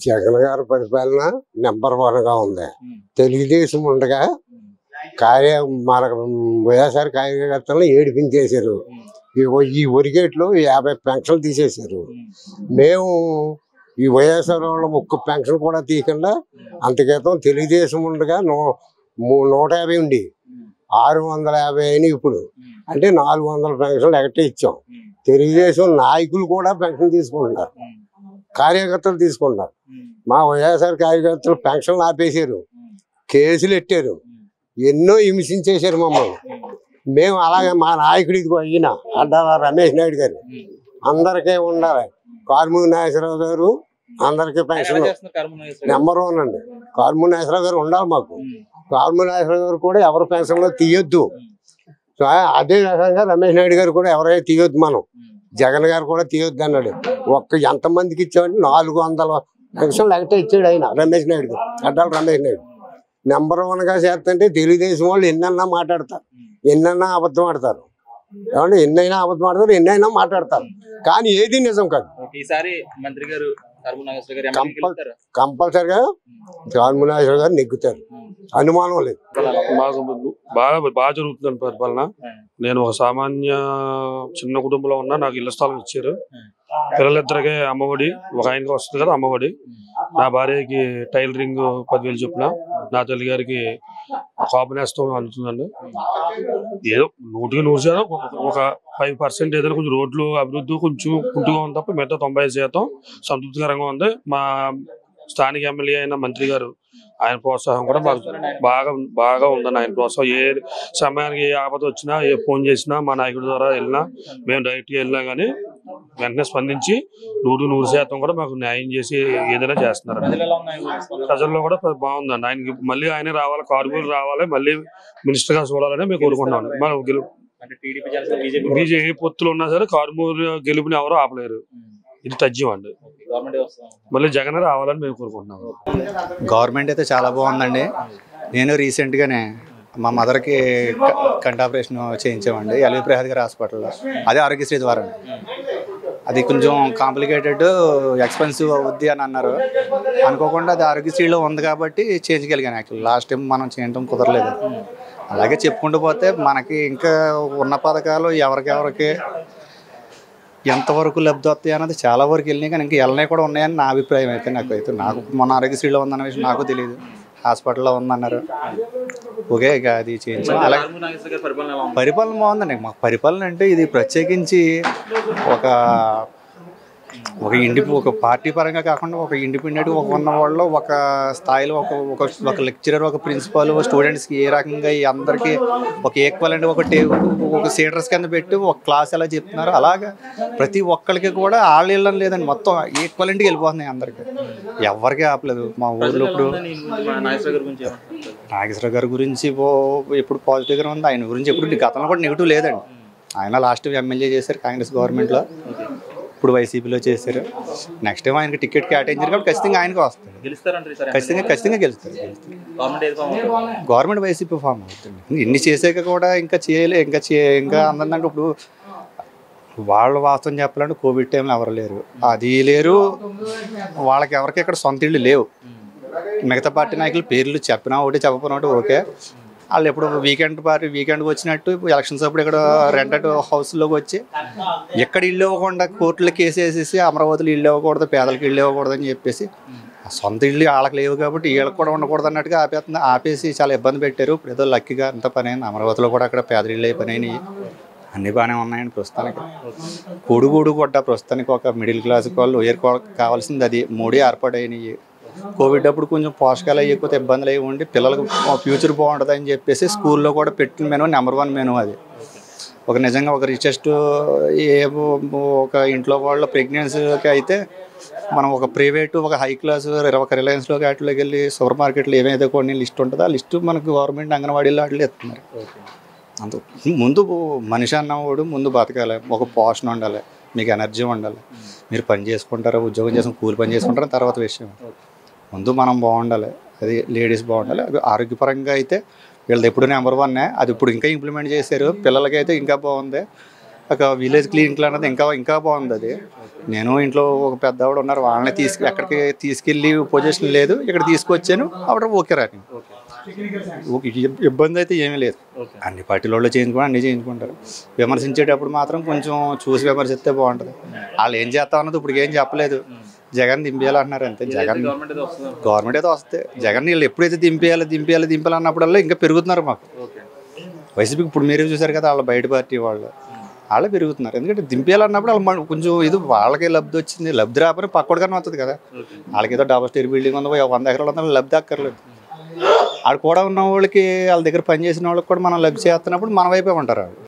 జగన్ గారి పరిపాలన నెంబర్ 1గా ఉంది. తెలుగుదేశం ఉండగా మన వైఎస్ఆర్ కార్యకర్తలను ఏడిపించేశారు. ఈ ఒరిగేట్లో 50 పెన్షన్లు తీసేశారు. మేము ఈ వైఎస్ఆర్ వాళ్ళ ఒక్క పెన్షన్ కూడా తీయకుండా అంతక్రితం తెలుగుదేశం ఉండగా 150 ఉండి 650 అయినాయి. ఇప్పుడు అంటే 400 పెన్షన్లు ఎగట్టే ఇచ్చాం. తెలుగుదేశం నాయకులు కూడా పెన్షన్ తీసుకుంటున్నారు, కార్యకర్తలు తీసుకుంటున్నారు. మా వైఎస్ఆర్ కార్యకర్తలు పెన్షన్లు ఆపేశారు, కేసులు పెట్టారు, ఎన్నో హింసించేశారు మమ్మల్ని. మేము అలాగే మా నాయకుడు ఇదిగో ఈయన అడ్డాల రమేష్ నాయుడు గారు అందరికీ ఉండాలి. కార్మూరి నాగేశ్వరరావు గారు అందరికీ పెన్షన్ నెంబర్ 1 అండి. కార్మూరి నాగేశ్వరరావు గారు ఉండాలి మాకు. కార్మూరి నాగేశ్వరరావు గారు కూడా ఎవరు పెన్షన్లో తీయొద్దు. అదే రకంగా రమేష్ నాయుడు గారు కూడా ఎవరైనా తీయొద్దు, మనం జగన్ గారు కూడా తీయొద్దు అన్నాడు. ఎంతమందికి ఇచ్చామంటే 400 పెన్షన్లు ఎగటే ఇచ్చాడు ఆయన రమేష్ నాయుడు గారు, అడ్డాల రమేష్ నాయుడు. నెంబర్ 1గా చేస్తుంటే తెలుగుదేశం వాళ్ళు ఎన్నైనా మాట్లాడతారు, ఎన్నైనా అబద్ధం ఆడతారు. ఏమంటే ఎన్నైనా అబద్ధం ఆడతారు, ఎన్నైనా మాట్లాడతారు, కానీ ఏది నిజం కాదు. కంపల్సరిగా కార్మూరి నాగేశ్వరరావు గారు నెగ్గుతారు, అనుమానం లేదు. మాకు బాగా జరుగుతుంది పరిపాలన. నేను ఒక సామాన్య చిన్న కుటుంబంలో ఉన్నా, నాకు ఇళ్ల స్థలం ఇచ్చారు. పిల్లలిద్దరికీ అమ్మఒడి, ఒక ఆయనకి వస్తుంది కదా అమ్మఒడి. నా భార్యకి టైలరింగ్ 10,000 చొప్పున, నా తల్లి గారికి కాపు నేస్తం అందుతుందండి. ఏదో 100% ఒక 5% ఏదైనా కొంచెం రోడ్లు అభివృద్ధి కొంచెం కుంటుగా ఉంది తప్ప మిగతా 95% సంతృప్తికరంగా ఉంది. మా స్థానిక ఎమ్మెల్యే అయిన మంత్రి గారు, ఆయన ప్రోత్సాహం కూడా బాగా ఉందండి. ఆయన ప్రోత్సాహం ఏ సమయానికి ఏ ఆపద వచ్చినా, ఏ ఫోన్ చేసినా, మా నాయకుడి ద్వారా వెళ్ళినా, మేము డైరెక్ట్గా వెళ్ళినా కానీ వెంటనే స్పందించి 100% కూడా మాకు న్యాయం చేసి ఏదైనా చేస్తున్నారు. ప్రజల్లో కూడా బాగుందండి. ఆయనకి మళ్ళీ ఆయనే రావాలి, కార్మూరి రావాలి, మళ్ళీ మినిస్టర్ గా చూడాలని మేము కోరుకుంటున్నాం. మనం బీజేపీ పొత్తులు ఉన్నా సరే కార్మూరి గెలుపుని ఎవరో ఆపలేరు. ఇది తథ్యం అండి. మళ్ళీ జగన్ రావాలని మేము కోరుకుంటున్నాం. గవర్నమెంట్ అయితే చాలా బాగుందండి. నేను రీసెంట్గానే మా మదర్కి కంటి ఆపరేషన్ చేయించామండి ఎల్వి ప్రసాద్ గారి హాస్పిటల్లో. అదే ఆరోగ్యశ్రీ ద్వారా. అది కొంచెం కాంప్లికేటెడ్, ఎక్స్పెన్సివ్ అవుద్ది అని అన్నారు. అనుకోకుండా అది ఆరోగ్యశ్రీలో ఉంది కాబట్టి చేయించగలిగాను. యాక్చువల్లీ లాస్ట్ టైం మనం చేయడం కుదరలేదు. అలాగే చెప్పుకుంటూ పోతే మనకి ఇంకా ఉన్న పథకాలు ఎవరికెవరికి ఎంతవరకు లబ్ధి వస్తాయి అన్నది చాలా వరకు వెళ్ళినాయి, కానీ ఇంకా వెళ్ళినాయి కూడా ఉన్నాయని నా అభిప్రాయం. అయితే నాకు మొన్న ఆరోగ్యశ్రీలో ఉందన్న విషయం నాకు తెలియదు, హాస్పిటల్లో ఉందన్నారు. ఓకే, ఇక అది చేయించాం. అలాగే పరిపాలన బాగుందండి. మాకు పరిపాలన అంటే ఇది ప్రత్యేకించి ఒక పార్టీ పరంగా కాకుండా ఒక ఇండిపెండెంట్గా ఉన్న వాళ్ళు ఒక స్థాయిలో ఒక లెక్చరర్, ఒక ప్రిన్సిపాల్ స్టూడెంట్స్కి ఏ రకంగా అందరికీ ఒక ఈక్వల్ ఒక సీటర్స్ కింద పెట్టి ఒక క్లాస్ ఎలా చెప్తున్నారు, అలాగా ప్రతి ఒక్కరికి కూడా వాళ్ళని లేదండి, మొత్తం ఈక్వలెంట్గా వెళ్ళిపోతున్నాయి అందరికీ. ఎవరికి ఆపలేదు. మా ఊర్లో ఇప్పుడు నాగేశ్వరరావు గారి గురించి ఎప్పుడు పాజిటివ్గా ఉంది. ఆయన గురించి ఎప్పుడు గతంలో కూడా నెగిటివ్ లేదండి. ఆయన లాస్ట్ ఎమ్మెల్యే చేశారు కాంగ్రెస్ గవర్నమెంట్లో, ఇప్పుడు వైసీపీలో చేశారు. నెక్స్ట్ టైం ఆయనకి టికెట్ కేటాయించారు కాబట్టి ఖచ్చితంగా ఆయనకు వస్తుంది. ఖచ్చితంగా గెలుస్తారు. గవర్నమెంట్ వైసీపీ ఫామ్ అవుతుంది. ఇన్ని చేసాక కూడా ఇంకా చేయలే, ఇంకా అందరిదంటే ఇప్పుడు వాళ్ళు వాస్తవం చెప్పాలంటే కోవిడ్ టైంలో ఎవరు లేరు, అది లేరు. వాళ్ళకి ఎవరికి ఇక్కడ సొంత ఇళ్ళు లేవు. మిగతా పార్టీ నాయకులు పేర్లు చెప్పినా ఒకటి, చెప్పకపోయినా ఒకటి ఓకే. వాళ్ళు ఎప్పుడు వీకెండ్కి వచ్చినట్టు ఎలక్షన్స్ అప్పుడు ఇక్కడ రెంటెడ్ హౌస్లోకి వచ్చి ఎక్కడ ఇల్లు ఇవ్వకుండా కోర్టులో కేసు వేసేసి అమరావతిలో ఇల్లు ఇవ్వకూడదు, పేదలకు ఇల్లు ఇవ్వకూడదు అని చెప్పేసి సొంత ఇల్లు వాళ్ళకి లేవు కాబట్టి వీళ్ళకి కూడా ఉండకూడదు అన్నట్టుగా ఆపేసి చాలా ఇబ్బంది పెట్టారు. ఇప్పుడు ఏదో లక్కీగా అంత పని అయింది. అమరావతిలో కూడా అక్కడ పేదలు ఇల్లు పని అయినాయి, అన్నీ బాగానే ఉన్నాయండి ప్రస్తుతానికి. కొడుగూడు కూడా ప్రస్తుతానికి ఒక మిడిల్ క్లాస్ వాళ్ళు కావాల్సింది అది. మోడీ ఏర్పాటైనవి. కోవిడ్ అప్పుడు కొంచెం పోషకాలు అయ్యకపోతే ఇబ్బందులు అయ్యి ఉండి పిల్లలకు ఫ్యూచర్ బాగుంటుంది అని చెప్పేసి స్కూల్లో కూడా పెట్టిన మెనూ నెంబర్ 1 మెనూ అది. నిజంగా ఒక రిచెస్ట్ ఒక ఇంట్లో వాళ్ళ ప్రెగ్నెన్సీకి అయితే మనం ఒక ప్రైవేటు, ఒక హై క్లాస్, ఒక రిలయన్స్లోకి వాటిలోకి వెళ్ళి సూపర్ మార్కెట్లో ఏమైతే కొన్ని లిస్ట్ ఉంటుందో ఆ లిస్టు మనకు గవర్నమెంట్ అంగన్వాడీలో వాటిలో ఇస్తున్నారు. అంత ముందు మనిషి అన్నవాడు ముందు బతకాలి, ఒక పోషణ ఉండాలి, మీకు ఎనర్జీ ఉండాలి, మీరు పని చేసుకుంటారా, ఉద్యోగం చేసుకుని కూలి పని చేసుకుంటారా తర్వాత విషయం. ముందు మనం బాగుండాలి, అది లేడీస్ బాగుండాలి. అది ఆరోగ్యపరంగా అయితే వీళ్ళది ఎప్పుడు నెంబర్ 1. అది ఇప్పుడు ఇంకా ఇంప్లిమెంట్ చేశారు. పిల్లలకైతే ఇంకా బాగుంది. ఒక విలేజ్ క్లినిక్లు అన్నది ఇంకా ఇంకా బాగుంది. అది నేను ఇంట్లో ఒక పెద్దవాడు ఉన్నారు, వాళ్ళని ఎక్కడికి తీసుకెళ్ళి పొజిషన్ లేదు, ఇక్కడ తీసుకొచ్చాను, ఆవిడ ఓకే రాని ఇబ్బంది అయితే ఏమీ లేదు. అన్ని పార్టీల వాళ్ళు చేయించుకుంటారు, అన్నీ చేయించుకుంటారు. విమర్శించేటప్పుడు మాత్రం కొంచెం చూసి విమర్శిస్తే బాగుంటుంది. వాళ్ళు ఏం చేస్తాం అన్నది ఇప్పుడు ఏం చెప్పలేదు. జగన్ దింపేయాలంటున్నారు అంతే. జగన్ గవర్నమెంట్ అయితే వస్తే జగన్ వీళ్ళు ఎప్పుడైతే దింపేయాలి అన్నప్పుడల్లా ఇంకా పెరుగుతున్నారు మాకు. వైసీపీకి ఇప్పుడు మీరే చూసారు కదా, వాళ్ళ బయట పార్టీ వాళ్ళే పెరుగుతున్నారు. ఎందుకంటే దింపేయాలన్నప్పుడు వాళ్ళు కొంచెం ఇది వాళ్ళకే లబ్ధి వచ్చింది, లబ్ధి రాకపోతే పక్కోడికన్నా వస్తుంది కదా. వాళ్ళకి ఏదో డబల్ స్టేర్ బిల్డింగ్ ఉంది, 100 ఎకరాలు ఉంది, లబ్ధి అక్కర్లేదు. ఆడ కూడా ఉన్న వాళ్ళకి వాళ్ళ దగ్గర పనిచేసిన వాళ్ళకి కూడా మనం లబ్ధి చేస్తున్నప్పుడు మన వైపే ఉంటారు వాళ్ళు.